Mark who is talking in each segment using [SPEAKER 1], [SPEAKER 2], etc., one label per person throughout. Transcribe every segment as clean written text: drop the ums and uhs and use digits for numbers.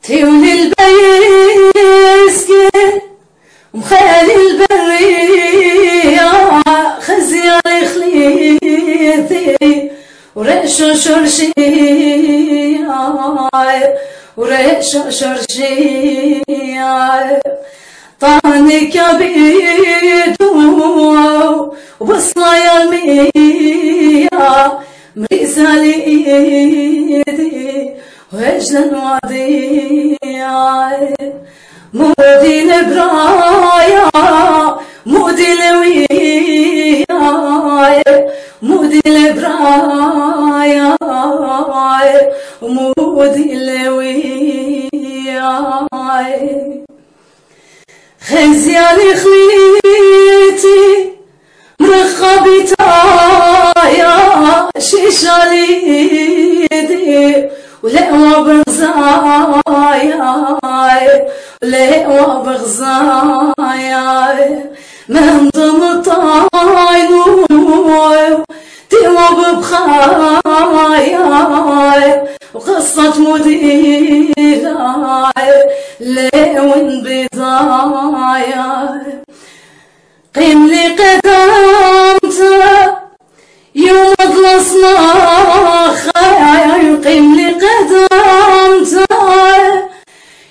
[SPEAKER 1] تيوني البيسكن ومخالي البرية خزيالي خليثي وريشو شرشية وريشو شرشية طاني كبيدو وبصلايا المية مريسالي ايدي وجلا وضيع مودي البرايا مودي الويا مودي البرايا ومودي الويا خزياني خليتي مرخبي تايا شيشالي يدي ولا بغزايا ولا بغزايا من ضم طاينو تيما ببخايا وقصة مديرة لون بضايا قيم لي قدامته يوم ضلصنا يقيم لي قدامته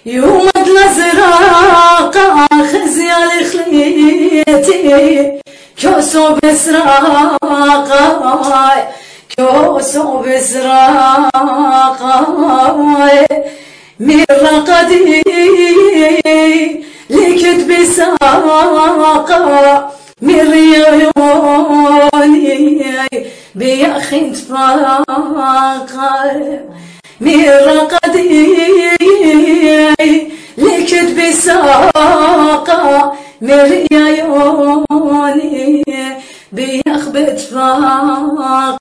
[SPEAKER 1] يوم الازرق خزيالي خليتي كوسو بسراقة كوسو بسراقة مرقدي لكتب ساقة مريوني بيخنت فاقة مرقدي لكتب ساقة مريوني بيخبت فاقة